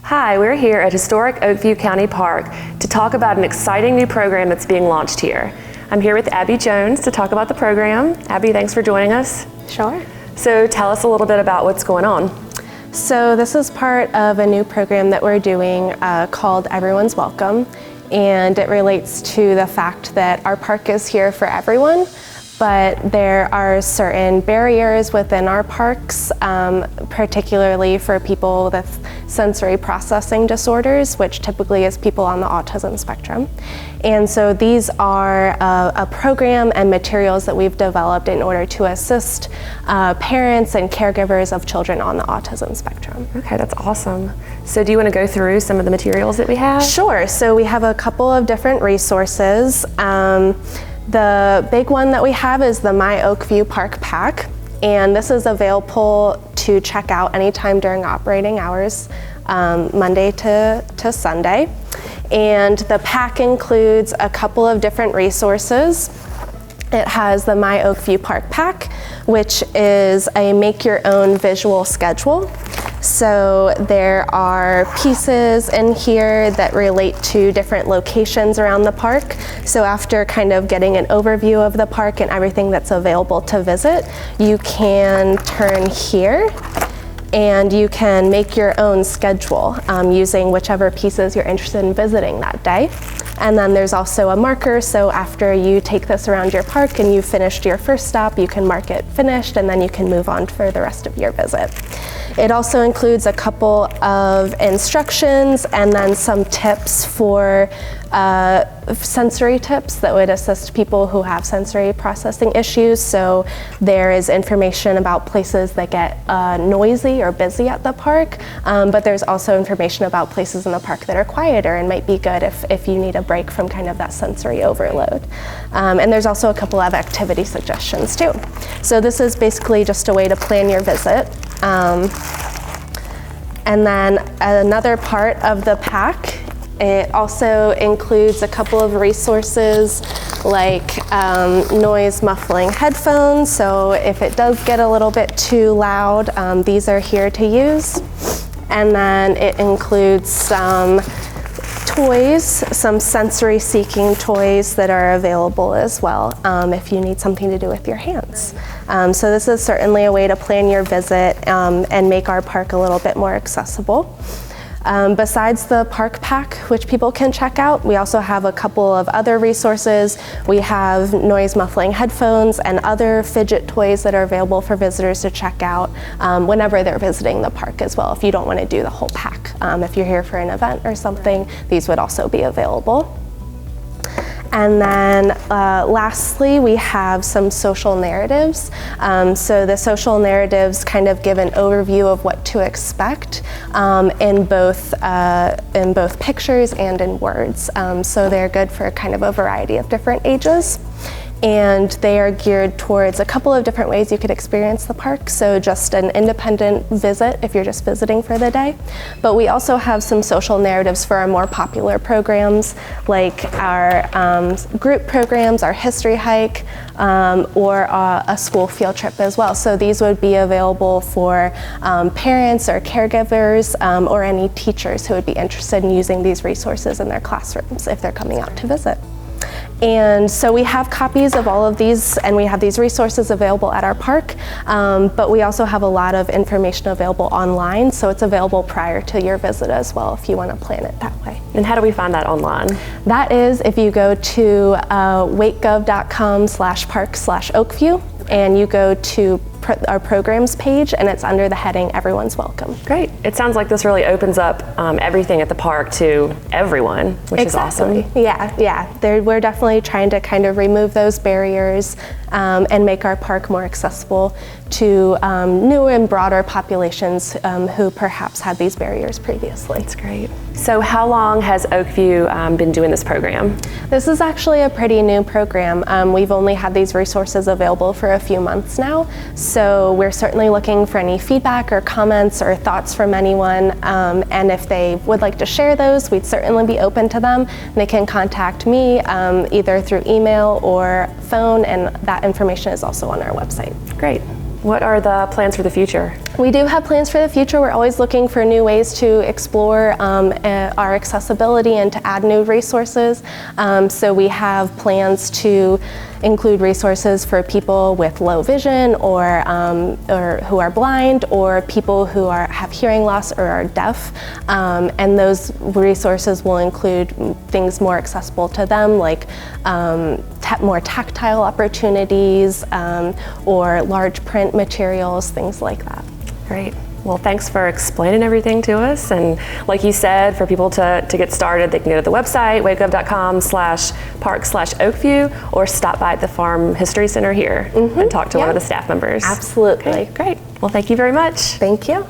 Hi, we're here at historic Oakview County Park to talk about an exciting new program that's being launched here. I'm here with Abby Jones to talk about the program. Abby, thanks for joining us. Sure. So tell us a little bit about what's going on. So this is part of a new program that we're doing called Everyone's Welcome, and it relates to the fact that our park is here for everyone, but there are certain barriers within our parks, particularly for people with sensory processing disorders, which typically is people on the autism spectrum. And so these are a program and materials that we've developed in order to assist parents and caregivers of children on the autism spectrum. Okay, that's awesome. So do you want to go through some of the materials that we have? Sure, so we have a couple of different resources. The big one that we have is the My Oakview Park Pack, and this is available to check out anytime during operating hours, Monday to Sunday. And the pack includes a couple of different resources. It has the My Oakview Park Pack, which is a make your own visual schedule. So there are pieces in here that relate to different locations around the park. So after kind of getting an overview of the park and everything that's available to visit, you can turn here and you can make your own schedule using whichever pieces you're interested in visiting that day. And then there's also a marker, so after you take this around your park and you've finished your first stop, you can mark it finished and then you can move on for the rest of your visit. It also includes a couple of instructions and then some tips for sensory tips that would assist people who have sensory processing issues. So there is information about places that get noisy or busy at the park, but there's also information about places in the park that are quieter and might be good if you need a break from kind of that sensory overload. And there's also a couple of activity suggestions too. So this is basically just a way to plan your visit. And then another part of the pack, it also includes a couple of resources like noise muffling headphones. So if it does get a little bit too loud, these are here to use. And then it includes some toys, some sensory seeking toys that are available as well if you need something to do with your hands. So this is certainly a way to plan your visit and make our park a little bit more accessible. Besides the park pack, which people can check out, we also have a couple of other resources. We have noise muffling headphones and other fidget toys that are available for visitors to check out whenever they're visiting the park as well, if you don't want to do the whole pack. If you're here for an event or something, these would also be available. And then lastly, we have some social narratives. So the social narratives kind of give an overview of what to expect in both pictures and in words. So they're good for kind of a variety of different ages. And they are geared towards a couple of different ways you could experience the park. So just an independent visit if you're just visiting for the day. But we also have some social narratives for our more popular programs, like our group programs, our history hike, or a school field trip as well. So these would be available for parents or caregivers or any teachers who would be interested in using these resources in their classrooms if they're coming out to visit. And so we have copies of all of these, and we have these resources available at our park, but we also have a lot of information available online, so it's available prior to your visit as well if you want to plan it that way. And how do we find that online? That is if you go to wakegov.com/park/Oakview, and you go to our programs page, and it's under the heading Everyone's Welcome. Great. It sounds like this really opens up everything at the park to everyone, which is awesome. Yeah. We're definitely trying to kind of remove those barriers and make our park more accessible to newer and broader populations who perhaps had these barriers previously. That's great. So how long has Oakview been doing this program? This is actually a pretty new program. We've only had these resources available for a few months now, so we're certainly looking for any feedback or comments or thoughts from anyone, and if they would like to share those, we'd certainly be open to them. They can contact me either through email or phone, and that information is also on our website. Great. What are the plans for the future? We do have plans for the future. We're always looking for new ways to explore our accessibility and to add new resources. So we have plans to include resources for people with low vision or who are blind, or people who have hearing loss or are deaf. And those resources will include things more accessible to them, like more tactile opportunities or large print materials, things like that. Great. Well, thanks for explaining everything to us. And like you said, for people to get started, they can go to the website, wacogov.com/park/Oakview, or stop by at the Farm History Center here and talk to one of the staff members. Absolutely. Okay, great. Well, thank you very much. Thank you.